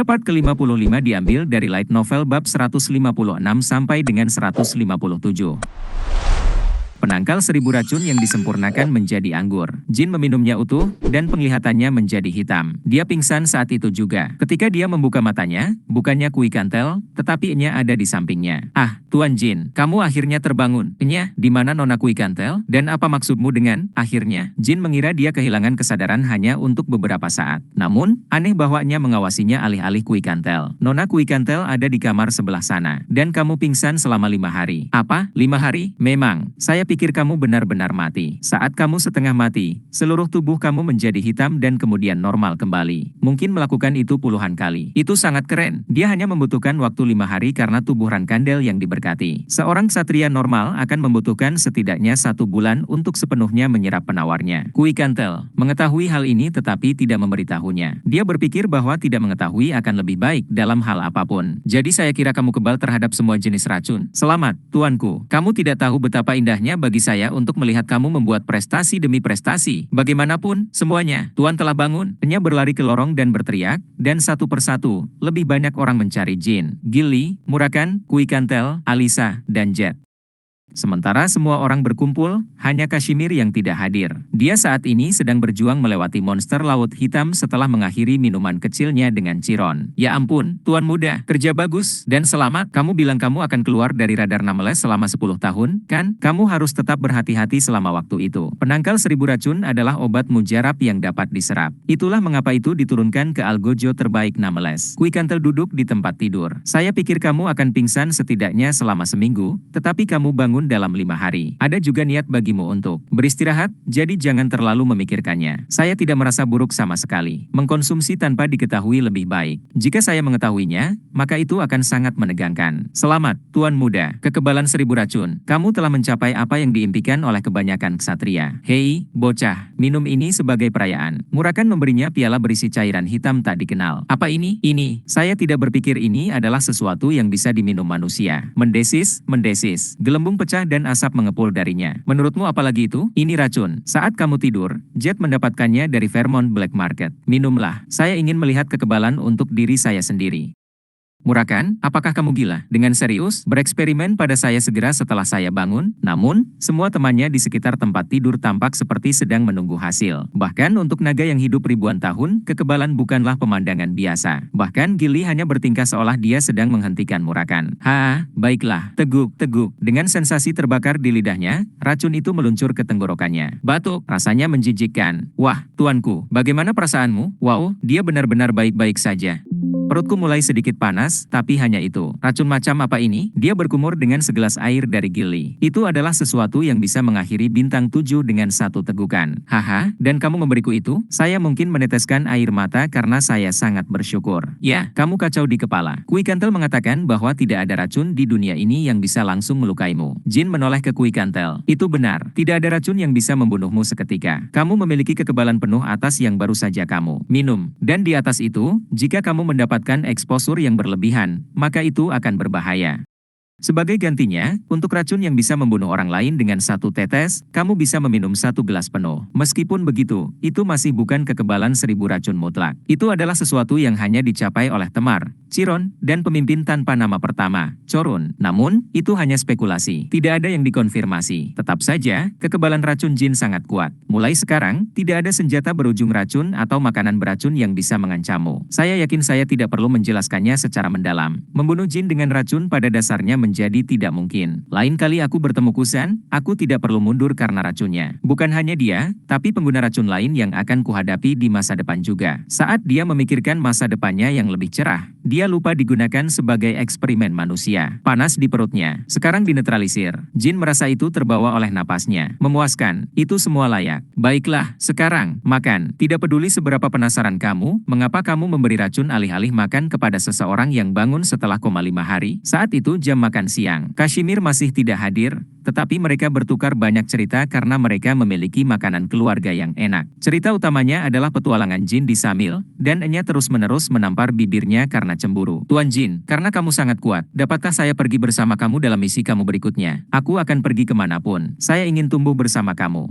Part ke-55 diambil dari light novel bab 156 sampai dengan 157. Penangkal 1000 racun yang disempurnakan menjadi anggur. Jin meminumnya utuh, dan penglihatannya menjadi hitam. Dia pingsan saat itu juga. Ketika dia membuka matanya, bukannya Kui Kantel, tetapi Enya ada di sampingnya. Ah, Tuan Jin, kamu akhirnya terbangun. Enya, di mana Nona Kui Kantel? Dan apa maksudmu dengan akhirnya? Jin mengira dia kehilangan kesadaran hanya untuk beberapa saat. Namun, aneh bahwa Enya mengawasinya alih-alih Kui Kantel. Nona Kui Kantel ada di kamar sebelah sana. Dan kamu pingsan selama 5 hari. Apa? 5 hari? Memang, saya pikir kamu benar-benar mati. Saat kamu setengah mati, seluruh tubuh kamu menjadi hitam dan kemudian normal kembali. Mungkin melakukan itu puluhan kali. Itu sangat keren. Dia hanya membutuhkan waktu 5 hari karena tubuh Rankandel yang diberkati. Seorang ksatria normal akan membutuhkan setidaknya 1 bulan untuk sepenuhnya menyerap penawarnya. Kui Kantel mengetahui hal ini tetapi tidak memberitahunya. Dia berpikir bahwa tidak mengetahui akan lebih baik dalam hal apapun. Jadi saya kira kamu kebal terhadap semua jenis racun. Selamat, tuanku. Kamu tidak tahu betapa indahnya bagi saya untuk melihat kamu membuat prestasi demi prestasi. Bagaimanapun, semuanya, Tuan telah bangun. Enya berlari ke lorong dan berteriak, dan satu persatu, lebih banyak orang mencari Jin, Gilly, Murakan, Kui Kantel, Alisa, dan Jet. Sementara semua orang berkumpul, hanya Kashmir yang tidak hadir. Dia saat ini sedang berjuang melewati monster laut hitam setelah mengakhiri minuman kecilnya dengan Chiron. Ya ampun, Tuan muda, kerja bagus, dan selamat. Kamu bilang kamu akan keluar dari radar Nameless selama 10 tahun, kan? Kamu harus tetap berhati-hati selama waktu itu. Penangkal 1000 racun adalah obat mujarab yang dapat diserap. Itulah mengapa itu diturunkan ke algojo terbaik Nameless. Kui Kantel duduk di tempat tidur. Saya pikir kamu akan pingsan setidaknya selama seminggu, tetapi kamu bangun dalam 5 hari. Ada juga niat bagimu untuk beristirahat, jadi jangan terlalu memikirkannya. Saya tidak merasa buruk sama sekali. Mengkonsumsi tanpa diketahui lebih baik. Jika saya mengetahuinya, maka itu akan sangat menegangkan. Selamat, Tuan muda. Kekebalan 1000 racun. Kamu telah mencapai apa yang diimpikan oleh kebanyakan ksatria. Hei, bocah, minum ini sebagai perayaan. Murakan memberinya piala berisi cairan hitam tak dikenal. Apa ini? Ini. Saya tidak berpikir ini adalah sesuatu yang bisa diminum manusia. Mendesis, mendesis. Gelembung pecah dan asap mengepul darinya. Menurutmu apalagi itu? Ini racun. Saat kamu tidur, Jet mendapatkannya dari Fairmont Black Market. Minumlah. Saya ingin melihat kekebalan untuk diri saya sendiri. Murakan, apakah kamu gila? Dengan serius, bereksperimen pada saya segera setelah saya bangun? Namun, semua temannya di sekitar tempat tidur tampak seperti sedang menunggu hasil. Bahkan untuk naga yang hidup ribuan tahun, kekebalan bukanlah pemandangan biasa. Bahkan Gilly hanya bertingkah seolah dia sedang menghentikan Murakan. Baiklah, teguk, teguk. Dengan sensasi terbakar di lidahnya, racun itu meluncur ke tenggorokannya. Batuk, rasanya menjijikkan. Wah, tuanku, bagaimana perasaanmu? Wow, dia benar-benar baik-baik saja. Perutku mulai sedikit panas, tapi hanya itu. Racun macam apa ini? Dia berkumur dengan segelas air dari Gilly. Itu adalah sesuatu yang bisa mengakhiri bintang 7 dengan 1 tegukan. Haha, dan kamu memberiku itu? Saya mungkin meneteskan air mata karena saya sangat bersyukur. Ya, kamu kacau di kepala. Kui Kantel mengatakan bahwa tidak ada racun di dunia ini yang bisa langsung melukaimu. Jin menoleh ke Kui Kantel. Itu benar, tidak ada racun yang bisa membunuhmu seketika. Kamu memiliki kekebalan penuh atas yang baru saja kamu minum. Dan di atas itu, jika kamu mendapatkan eksposur yang berlebihan, maka itu akan berbahaya. Sebagai gantinya, untuk racun yang bisa membunuh orang lain dengan 1 tetes, kamu bisa meminum 1 gelas penuh. Meskipun begitu, itu masih bukan kekebalan 1000 racun mutlak. Itu adalah sesuatu yang hanya dicapai oleh Temar, Chiron, dan pemimpin tanpa nama pertama, Chorun. Namun, itu hanya spekulasi. Tidak ada yang dikonfirmasi. Tetap saja, kekebalan racun Jin sangat kuat. Mulai sekarang, tidak ada senjata berujung racun atau makanan beracun yang bisa mengancammu. Saya yakin saya tidak perlu menjelaskannya secara mendalam. Membunuh Jin dengan racun pada dasarnya menjadi tidak mungkin. Lain kali aku bertemu Kusan, aku tidak perlu mundur karena racunnya. Bukan hanya dia, tapi pengguna racun lain yang akan kuhadapi di masa depan juga. Saat dia memikirkan masa depannya yang lebih cerah, dia lupa digunakan sebagai eksperimen manusia. Panas di perutnya, sekarang dinetralisir. Jin merasa itu terbawa oleh napasnya. Memuaskan, itu semua layak. Baiklah, sekarang, makan. Tidak peduli seberapa penasaran kamu, mengapa kamu memberi racun alih-alih makan kepada seseorang yang bangun setelah koma 5 hari. Saat itu jam makan siang. Kashmir masih tidak hadir, tetapi mereka bertukar banyak cerita karena mereka memiliki makanan keluarga yang enak. Cerita utamanya adalah petualangan Jin di Samil, dan Enya terus-menerus menampar bibirnya karena cemburu. Tuan Jin, karena kamu sangat kuat, dapatkah saya pergi bersama kamu dalam misi kamu berikutnya? Aku akan pergi kemanapun. Saya ingin tumbuh bersama kamu.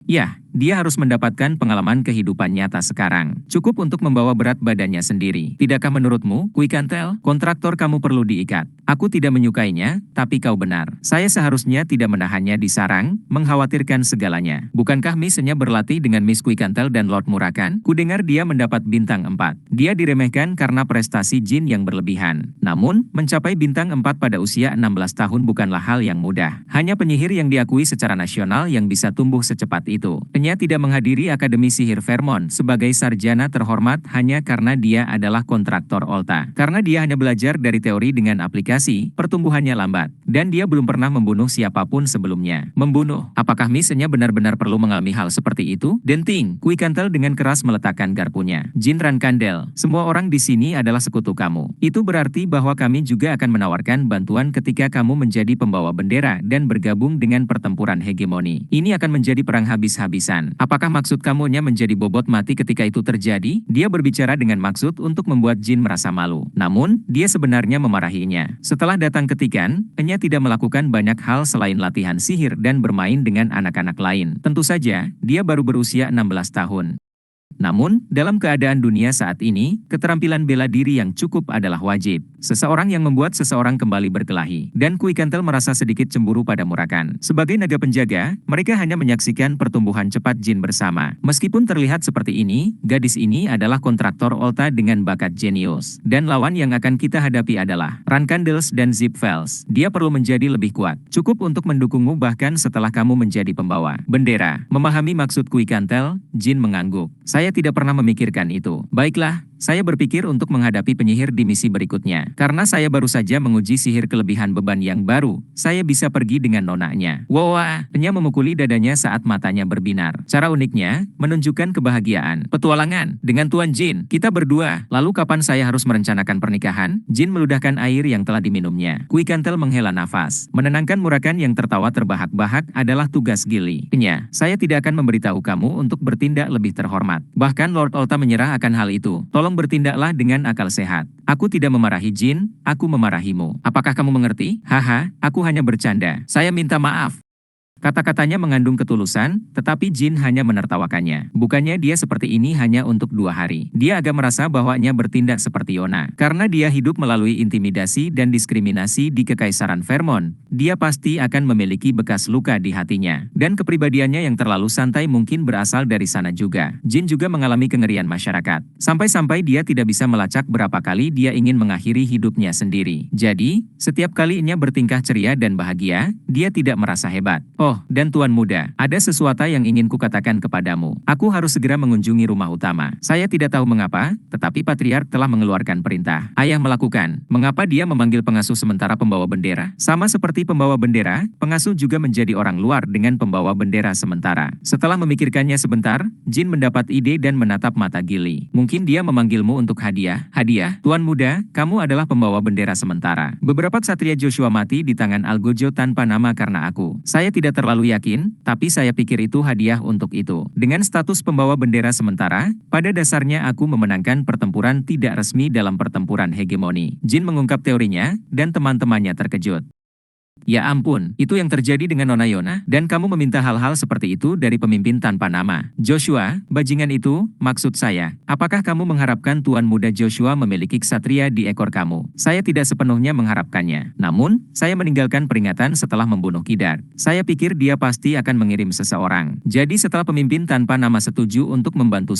Ya, dia harus mendapatkan pengalaman kehidupan nyata sekarang. Cukup untuk membawa berat badannya sendiri. Tidakkah menurutmu, Kuikantel, kontraktor kamu perlu diikat? Aku tidak menyukainya, tapi kau benar. Saya seharusnya tidak menahannya di sarang, mengkhawatirkan segalanya. Bukankah Miss-nya berlatih dengan Miss Kuikantel dan Lord Murakan? Kudengar dia mendapat bintang 4. Dia diremehkan karena prestasi Jin yang berlebihan. Namun, mencapai bintang 4 pada usia 16 tahun bukanlah hal yang mudah. Hanya penyihir yang diakui secara nasional yang bisa tumbuh secepat itu. Enya tidak menghadiri Akademi Sihir Vermont sebagai sarjana terhormat hanya karena dia adalah kontraktor Olta. Karena dia hanya belajar dari teori dengan aplikasi, pertumbuhannya lambat. Dan dia belum pernah membunuh siapapun sebelumnya. Membunuh? Apakah Miss-nya benar-benar perlu mengalami hal seperti itu? Denting, Kuikantel dengan keras meletakkan garpunya. Jin Rankandel, semua orang di sini adalah sekutu kamu. Itu berarti bahwa kami juga akan menawarkan bantuan ketika kamu menjadi pembawa bendera dan bergabung dengan pertempuran hegemoni. Ini akan menjadi perang habis-habisan. Apakah maksud kamunya menjadi bobot mati ketika itu terjadi? Dia berbicara dengan maksud untuk membuat Jin merasa malu. Namun, dia sebenarnya memarahinya. Setelah datang ke Tikan, Enya tidak melakukan banyak hal selain latihan sihir dan bermain dengan anak-anak lain. Tentu saja, dia baru berusia 16 tahun. Namun, dalam keadaan dunia saat ini, keterampilan bela diri yang cukup adalah wajib. Seseorang yang membuat seseorang kembali berkelahi. Dan Kuikantel merasa sedikit cemburu pada Murakan. Sebagai naga penjaga, mereka hanya menyaksikan pertumbuhan cepat Jin bersama. Meskipun terlihat seperti ini, gadis ini adalah kontraktor Olta dengan bakat jenius. Dan lawan yang akan kita hadapi adalah Rankandels dan Zipfels. Dia perlu menjadi lebih kuat. Cukup untuk mendukungmu bahkan setelah kamu menjadi pembawa bendera. Memahami maksud Kuikantel, Jin mengangguk. Saya tidak pernah memikirkan itu. Baiklah, saya berpikir untuk menghadapi penyihir di misi berikutnya. Karena saya baru saja menguji sihir kelebihan beban yang baru, saya bisa pergi dengan nonanya. Wow, Enya memukuli dadanya saat matanya berbinar. Cara uniknya, menunjukkan kebahagiaan. Petualangan, dengan Tuan Jin, kita berdua. Lalu kapan saya harus merencanakan pernikahan? Jin meludahkan air yang telah diminumnya. Kuikantel menghela nafas. Menenangkan Murakan yang tertawa terbahak-bahak adalah tugas Gili. Enya, saya tidak akan memberitahu kamu untuk bertindak lebih terhormat. Bahkan Lord Olta menyerah akan hal itu. Tolong bertindaklah dengan akal sehat. Aku tidak memarahi Jin, aku memarahimu. Apakah kamu mengerti? Haha, aku hanya bercanda. Saya minta maaf. Kata-katanya mengandung ketulusan, tetapi Jin hanya menertawakannya. Bukannya dia seperti ini hanya untuk 2 hari. Dia agak merasa bahwa Enya bertindak seperti Yona. Karena dia hidup melalui intimidasi dan diskriminasi di Kekaisaran Vermont, dia pasti akan memiliki bekas luka di hatinya. Dan kepribadiannya yang terlalu santai mungkin berasal dari sana juga. Jin juga mengalami kengerian masyarakat. Sampai-sampai dia tidak bisa melacak berapa kali dia ingin mengakhiri hidupnya sendiri. Jadi, setiap kali Enya bertingkah ceria dan bahagia, dia tidak merasa hebat. Oh, dan Tuan Muda, ada sesuatu yang ingin kukatakan kepadamu. Aku harus segera mengunjungi rumah utama. Saya tidak tahu mengapa, tetapi Patriark telah mengeluarkan perintah. Ayah melakukan. Mengapa dia memanggil pengasuh sementara pembawa bendera? Sama seperti pembawa bendera, pengasuh juga menjadi orang luar dengan pembawa bendera sementara. Setelah memikirkannya sebentar, Jin mendapat ide dan menatap mata Gili. Mungkin dia memanggilmu untuk hadiah. Hadiah? Tuan Muda, kamu adalah pembawa bendera sementara. Beberapa ksatria Joshua mati di tangan Algojo tanpa nama karena aku. Saya tidak terlalu yakin, tapi saya pikir itu hadiah untuk itu. Dengan status pembawa bendera sementara, pada dasarnya aku memenangkan pertempuran tidak resmi dalam pertempuran hegemoni. Jin mengungkap teorinya, dan teman-temannya terkejut. Ya ampun, itu yang terjadi dengan Nona Yona, dan kamu meminta hal-hal seperti itu dari pemimpin tanpa nama. Joshua, bajingan itu, maksud saya, apakah kamu mengharapkan Tuan Muda Joshua memiliki ksatria di ekor kamu? Saya tidak sepenuhnya mengharapkannya. Namun, saya meninggalkan peringatan setelah membunuh Kidar. Saya pikir dia pasti akan mengirim seseorang. Jadi setelah pemimpin tanpa nama setuju untuk membantu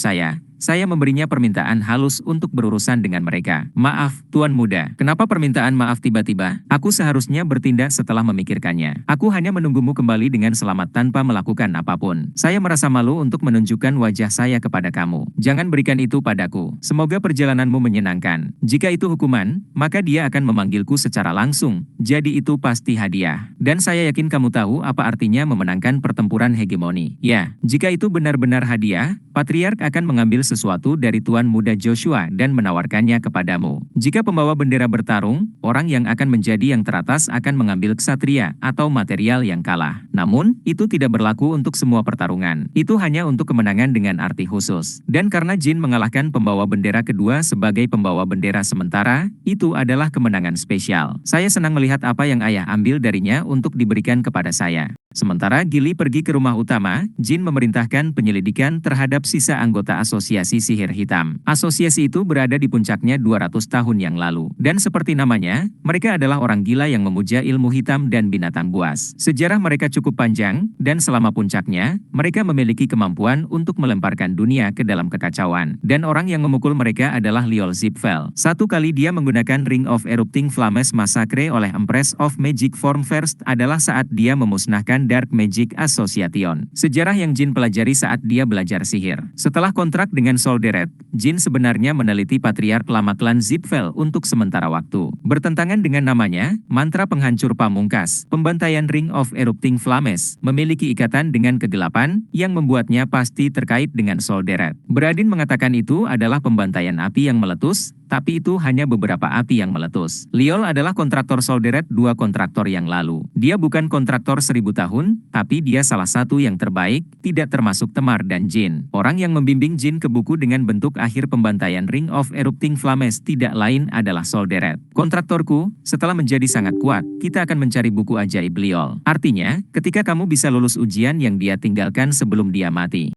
saya memberinya permintaan halus untuk berurusan dengan mereka. Maaf, Tuan Muda, kenapa permintaan maaf tiba-tiba? Aku seharusnya bertindak setelah memikirkannya. Aku hanya menunggumu kembali dengan selamat tanpa melakukan apapun. Saya merasa malu untuk menunjukkan wajah saya kepada kamu. Jangan berikan itu padaku. Semoga perjalananmu menyenangkan. Jika itu hukuman, maka dia akan memanggilku secara langsung. Jadi itu pasti hadiah. Dan saya yakin kamu tahu apa artinya memenangkan pertempuran hegemoni. Ya, jika itu benar-benar hadiah, Patriark akan mengambil sesuatu dari Tuan Muda Joshua dan menawarkannya kepadamu. Jika pembawa bendera bertarung, orang yang akan menjadi yang teratas akan mengambil ksatria atau material yang kalah. Namun, itu tidak berlaku untuk semua pertarungan. Itu hanya untuk kemenangan dengan arti khusus. Dan karena Jin mengalahkan pembawa bendera kedua sebagai pembawa bendera sementara, itu adalah kemenangan spesial. Saya senang melihat apa yang ayah ambil darinya untuk diberikan kepada saya. Sementara Gilly pergi ke rumah utama, Jin memerintahkan penyelidikan terhadap sisa anggota asosiasi sihir hitam. Asosiasi itu berada di puncaknya 200 tahun yang lalu. Dan seperti namanya, mereka adalah orang gila yang memuja ilmu hitam dan binatang buas. Sejarah mereka cukup panjang, dan selama puncaknya, mereka memiliki kemampuan untuk melemparkan dunia ke dalam kekacauan. Dan orang yang memukul mereka adalah Liol Zipfel. Satu kali dia menggunakan Ring of Erupting Flames Massacre oleh Empress of Magic Form First adalah saat dia memusnahkan Dark Magic Association. Sejarah yang Jin pelajari saat dia belajar sihir. Setelah kontrak dengan Solderet, Jin sebenarnya meneliti Patriark Lama Klan Zipfel untuk sementara waktu. Bertentangan dengan namanya, mantra penghancur pamungkas, pembantaian Ring of Erupting Flames, memiliki ikatan dengan kegelapan, yang membuatnya pasti terkait dengan Solderet. Beradin mengatakan itu adalah pembantaian api yang meletus, tapi itu hanya beberapa api yang meletus. Liol adalah kontraktor Solderet 2 kontraktor yang lalu. Dia bukan kontraktor 1000 tahun, tapi dia salah satu yang terbaik, tidak termasuk Temar dan Jin. Orang yang membimbing Jin ke buku dengan bentuk akhir pembantaian Ring of Erupting Flames tidak lain adalah Solderet. Kontraktorku, setelah menjadi sangat kuat, kita akan mencari buku ajaib Liol. Artinya, ketika kamu bisa lulus ujian yang dia tinggalkan sebelum dia mati.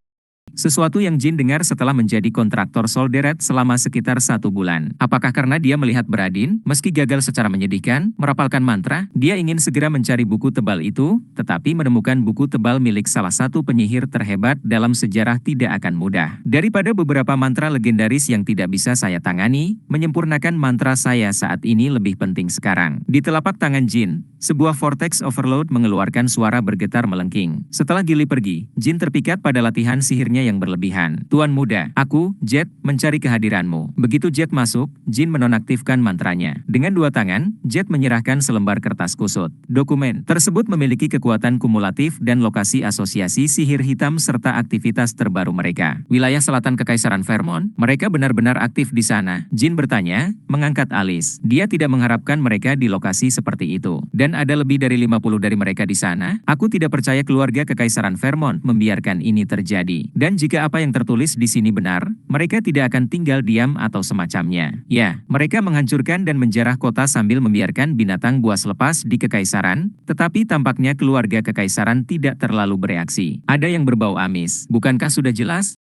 Sesuatu yang Jin dengar setelah menjadi kontraktor Solderet selama sekitar 1 bulan. Apakah karena dia melihat Beradin, meski gagal secara menyedihkan, merapalkan mantra, dia ingin segera mencari buku tebal itu, tetapi menemukan buku tebal milik salah satu penyihir terhebat dalam sejarah tidak akan mudah. Daripada beberapa mantra legendaris yang tidak bisa saya tangani, menyempurnakan mantra saya saat ini lebih penting sekarang. Di telapak tangan Jin, sebuah vortex overload mengeluarkan suara bergetar melengking. Setelah Gilly pergi, Jin terpikat pada latihan sihirnya yang berlebihan. Tuan muda, aku, Jet, mencari kehadiranmu. Begitu Jet masuk, Jin menonaktifkan mantranya. Dengan 2 tangan, Jet menyerahkan selembar kertas kusut. Dokumen tersebut memiliki kekuatan kumulatif dan lokasi asosiasi sihir hitam serta aktivitas terbaru mereka. Wilayah selatan Kekaisaran Vermont, mereka benar-benar aktif di sana. Jin bertanya, mengangkat alis. Dia tidak mengharapkan mereka di lokasi seperti itu. Dan ada lebih dari 50 dari mereka di sana. Aku tidak percaya keluarga Kekaisaran Vermont membiarkan ini terjadi. Dan jika apa yang tertulis di sini benar, mereka tidak akan tinggal diam atau semacamnya. Ya, mereka menghancurkan dan menjarah kota sambil membiarkan binatang buas lepas di Kekaisaran, tetapi tampaknya keluarga Kekaisaran tidak terlalu bereaksi. Ada yang berbau amis. Bukankah sudah jelas?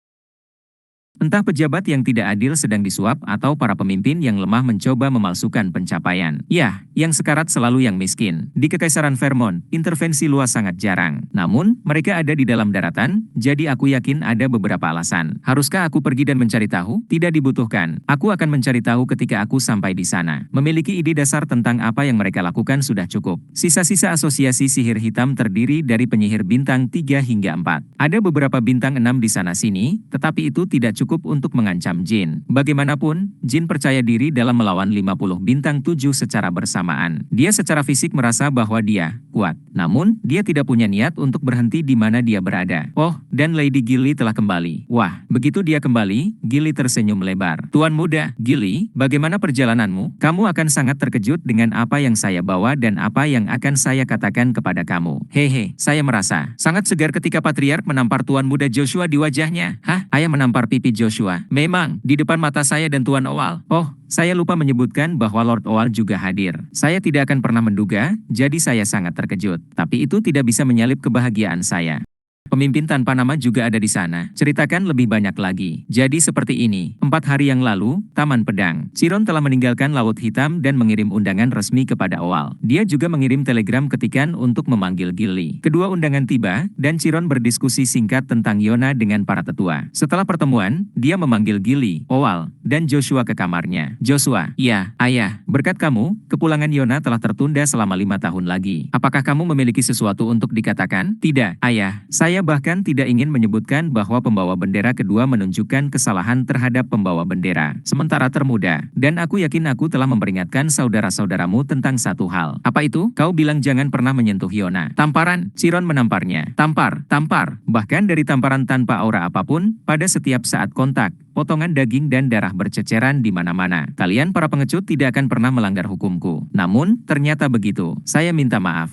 Entah pejabat yang tidak adil sedang disuap atau para pemimpin yang lemah mencoba memalsukan pencapaian. Ya, yang sekarat selalu yang miskin. Di Kekaisaran Vermont, intervensi luas sangat jarang. Namun, mereka ada di dalam daratan, jadi aku yakin ada beberapa alasan. Haruskah aku pergi dan mencari tahu? Tidak dibutuhkan. Aku akan mencari tahu ketika aku sampai di sana. Memiliki ide dasar tentang apa yang mereka lakukan sudah cukup. Sisa-sisa asosiasi sihir hitam terdiri dari penyihir bintang 3 hingga 4. Ada beberapa bintang 6 di sana-sini, tetapi itu tidak cukup untuk mengancam Jin. Bagaimanapun, Jin percaya diri dalam melawan 50 bintang 7 secara bersamaan. Dia secara fisik merasa bahwa dia kuat. Namun, dia tidak punya niat untuk berhenti di mana dia berada. Oh, dan Lady Gilly telah kembali. Wah, begitu dia kembali, Gilly tersenyum lebar. Tuan muda, Gilly, bagaimana perjalananmu? Kamu akan sangat terkejut dengan apa yang saya bawa dan apa yang akan saya katakan kepada kamu. Hehe, saya merasa sangat segar ketika Patriark menampar Tuan muda Joshua di wajahnya. Hah? Ayah menampar pipi Joshua. Memang, di depan mata saya dan Tuan Owl. Oh, saya lupa menyebutkan bahwa Lord Owl juga hadir. Saya tidak akan pernah menduga, jadi saya sangat terkejut. Tapi itu tidak bisa menyalip kebahagiaan saya. Pemimpin tanpa nama juga ada di sana. Ceritakan lebih banyak lagi. Jadi seperti ini. 4 hari yang lalu, Taman Pedang. Chiron telah meninggalkan Laut Hitam dan mengirim undangan resmi kepada Owl. Dia juga mengirim telegram ketikan untuk memanggil Gilly. Kedua undangan tiba, dan Chiron berdiskusi singkat tentang Yona dengan para tetua. Setelah pertemuan, dia memanggil Gilly, Owl, dan Joshua ke kamarnya. Joshua, ya, ayah, berkat kamu, kepulangan Yona telah tertunda selama 5 tahun lagi. Apakah kamu memiliki sesuatu untuk dikatakan? Tidak, ayah, saya bahkan tidak ingin menyebutkan bahwa pembawa bendera kedua menunjukkan kesalahan terhadap pembawa bendera sementara termuda. Dan aku yakin aku telah memperingatkan saudara-saudaramu tentang satu hal. Apa itu? Kau bilang jangan pernah menyentuh Yona. Tamparan, Chiron menamparnya. Tampar, tampar. Bahkan dari tamparan tanpa aura apapun, pada setiap saat kontak, potongan daging dan darah berceceran di mana-mana. Kalian para pengecut tidak akan pernah melanggar hukumku. Namun, ternyata begitu. Saya minta maaf.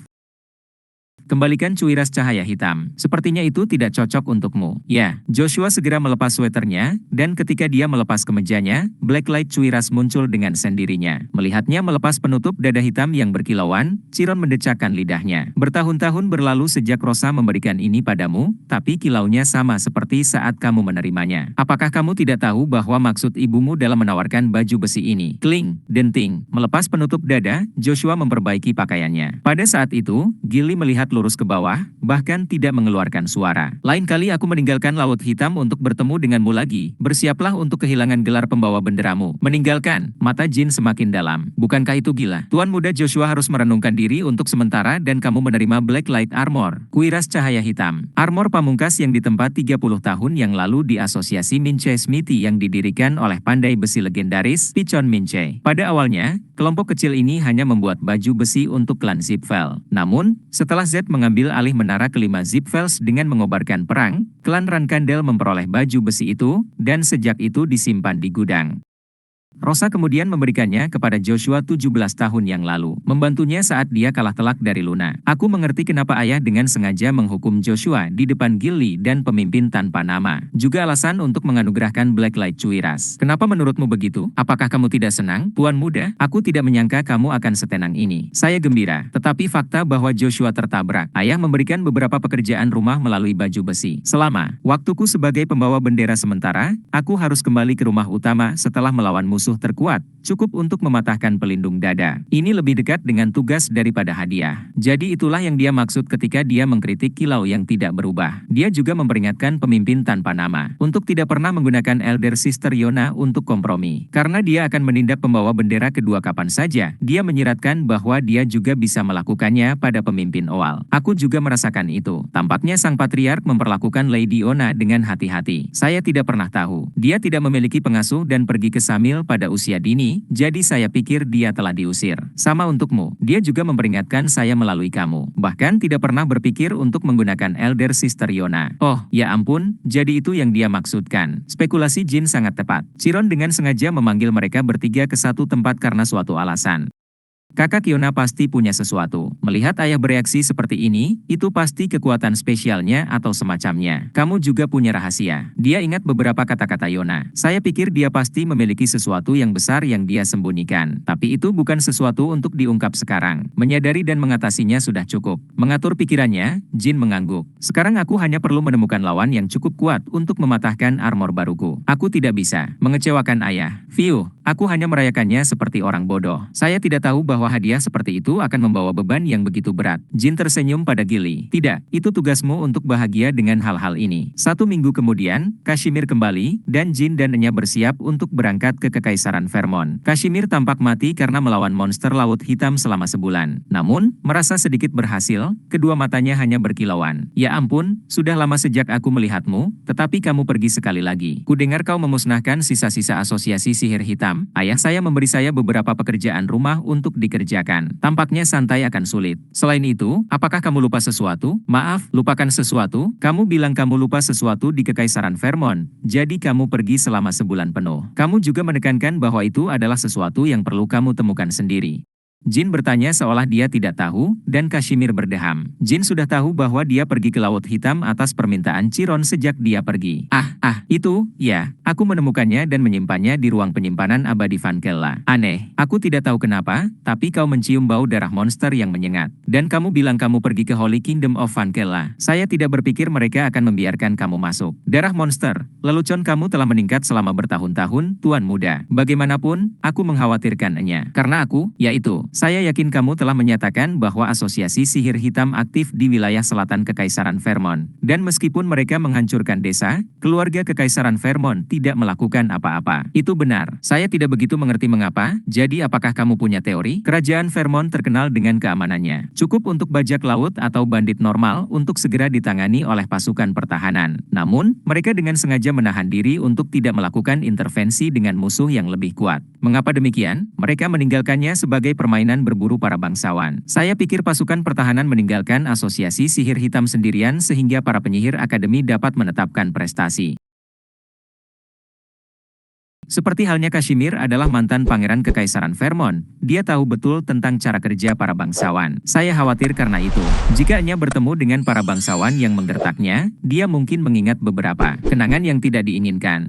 Kembalikan cuiras cahaya hitam. Sepertinya itu tidak cocok untukmu. Ya, Joshua segera melepas sweaternya, dan ketika dia melepas kemejanya, Blacklight cuiras muncul dengan sendirinya. Melihatnya melepas penutup dada hitam yang berkilauan, Chiron mendecakkan lidahnya. Bertahun-tahun berlalu sejak Rosa memberikan ini padamu, tapi kilaunya sama seperti saat kamu menerimanya. Apakah kamu tidak tahu bahwa maksud ibumu dalam menawarkan baju besi ini? Kling, denting. Melepas penutup dada, Joshua memperbaiki pakaiannya. Pada saat itu, Gilly melihat lurus ke bawah, bahkan tidak mengeluarkan suara. Lain kali aku meninggalkan Laut Hitam untuk bertemu denganmu lagi. Bersiaplah untuk kehilangan gelar pembawa benderamu. Meninggalkan, mata Jin semakin dalam. Bukankah itu gila? Tuan muda Joshua harus merenungkan diri untuk sementara dan kamu menerima Blacklight Armor. Kuiras cahaya hitam. Armor pamungkas yang ditempa 30 tahun yang lalu di asosiasi Minche Smithy yang didirikan oleh pandai besi legendaris Pichon Minche. Pada awalnya, kelompok kecil ini hanya membuat baju besi untuk klan Zipfel. Namun, setelah Z mengambil alih menara kelima Zipfels dengan mengobarkan perang, klan Rankandel memperoleh baju besi itu, dan sejak itu disimpan di gudang. Rosa kemudian memberikannya kepada Joshua 17 tahun yang lalu, membantunya saat dia kalah telak dari Luna. Aku mengerti kenapa ayah dengan sengaja menghukum Joshua di depan Gilly dan pemimpin tanpa nama. Juga alasan untuk menganugerahkan Blacklight cuiras. Kenapa menurutmu begitu? Apakah kamu tidak senang, Tuan Muda? Aku tidak menyangka kamu akan setenang ini. Saya gembira, tetapi fakta bahwa Joshua tertabrak. Ayah memberikan beberapa pekerjaan rumah melalui baju besi. Selama waktuku sebagai pembawa bendera sementara, aku harus kembali ke rumah utama setelah melawan musuh terkuat, cukup untuk mematahkan pelindung dada. Ini lebih dekat dengan tugas daripada hadiah. Jadi itulah yang dia maksud ketika dia mengkritik kilau yang tidak berubah. Dia juga memperingatkan pemimpin tanpa nama untuk tidak pernah menggunakan Elder Sister Yona untuk kompromi. Karena dia akan menindak pembawa bendera kedua kapan saja, dia menyiratkan bahwa dia juga bisa melakukannya pada pemimpin Oal. Aku juga merasakan itu. Tampaknya sang patriark memperlakukan Lady Yona dengan hati-hati. Saya tidak pernah tahu. Dia tidak memiliki pengasuh dan pergi ke Samil pada usia dini, jadi saya pikir dia telah diusir. Sama untukmu, dia juga memperingatkan saya melalui kamu. Bahkan tidak pernah berpikir untuk menggunakan Elder Sister Yona. Oh, ya ampun, jadi itu yang dia maksudkan. Spekulasi Jin sangat tepat. Chiron dengan sengaja memanggil mereka bertiga ke satu tempat karena suatu alasan. Kakak Yona pasti punya sesuatu. Melihat ayah bereaksi seperti ini, itu pasti kekuatan spesialnya atau semacamnya. Kamu juga punya rahasia. Dia ingat beberapa kata-kata Yona. Saya pikir dia pasti memiliki sesuatu yang besar yang dia sembunyikan. Tapi itu bukan sesuatu untuk diungkap sekarang. Menyadari dan mengatasinya sudah cukup. Mengatur pikirannya, Jin mengangguk. Sekarang aku hanya perlu menemukan lawan yang cukup kuat untuk mematahkan armor baruku. Aku tidak bisa mengecewakan ayah. View, aku hanya merayakannya seperti orang bodoh. Saya tidak tahu bahwa hadiah seperti itu akan membawa beban yang begitu berat. Jin tersenyum pada Gilly. Tidak, itu tugasmu untuk bahagia dengan hal-hal ini. 1 minggu kemudian, Kashmir kembali, dan Jin dan Enya bersiap untuk berangkat ke Kekaisaran Vermont. Kashmir tampak mati karena melawan monster laut hitam selama sebulan. Namun, merasa sedikit berhasil, kedua matanya hanya berkilauan. Ya ampun, sudah lama sejak aku melihatmu, tetapi kamu pergi sekali lagi. Kudengar kau memusnahkan sisa-sisa asosiasi sihir hitam. Ayah saya memberi saya beberapa pekerjaan rumah untuk dikerjakan. Tampaknya santai akan sulit. Selain itu, apakah kamu lupa sesuatu? Maaf, lupakan sesuatu? Kamu bilang kamu lupa sesuatu di Kekaisaran Vermont, jadi kamu pergi selama sebulan penuh. Kamu juga menekankan bahwa itu adalah sesuatu yang perlu kamu temukan sendiri. Jin bertanya seolah dia tidak tahu, dan Kashmir berdeham. Jin sudah tahu bahwa dia pergi ke Laut Hitam atas permintaan Chiron sejak dia pergi. Itu, ya, aku menemukannya dan menyimpannya di ruang penyimpanan abadi Vankella. Aneh, aku tidak tahu kenapa, tapi kau mencium bau darah monster yang menyengat. Dan kamu bilang kamu pergi ke Holy Kingdom of Vankella. Saya tidak berpikir mereka akan membiarkan kamu masuk. Darah monster, lelucon kamu telah meningkat selama bertahun-tahun, Tuan Muda. Bagaimanapun, aku mengkhawatirkannya. Karena aku, yaitu, saya yakin kamu telah menyatakan bahwa asosiasi sihir hitam aktif di wilayah selatan Kekaisaran Vermont. Dan meskipun mereka menghancurkan desa, keluarga Kekaisaran Vermont tidak melakukan apa-apa. Itu benar. Saya tidak begitu mengerti mengapa, jadi apakah kamu punya teori? Kerajaan Vermont terkenal dengan keamanannya. Cukup untuk bajak laut atau bandit normal untuk segera ditangani oleh pasukan pertahanan. Namun, mereka dengan sengaja menahan diri untuk tidak melakukan intervensi dengan musuh yang lebih kuat. Mengapa demikian? Mereka meninggalkannya sebagai permainan berburu para bangsawan. Saya pikir pasukan pertahanan meninggalkan asosiasi sihir hitam sendirian sehingga para penyihir akademi dapat menetapkan prestasi. Seperti halnya Kashmir adalah mantan pangeran Kekaisaran Vermont, dia tahu betul tentang cara kerja para bangsawan. Saya khawatir karena itu. Jika Nya bertemu dengan para bangsawan yang menggertaknya, dia mungkin mengingat beberapa kenangan yang tidak diinginkan.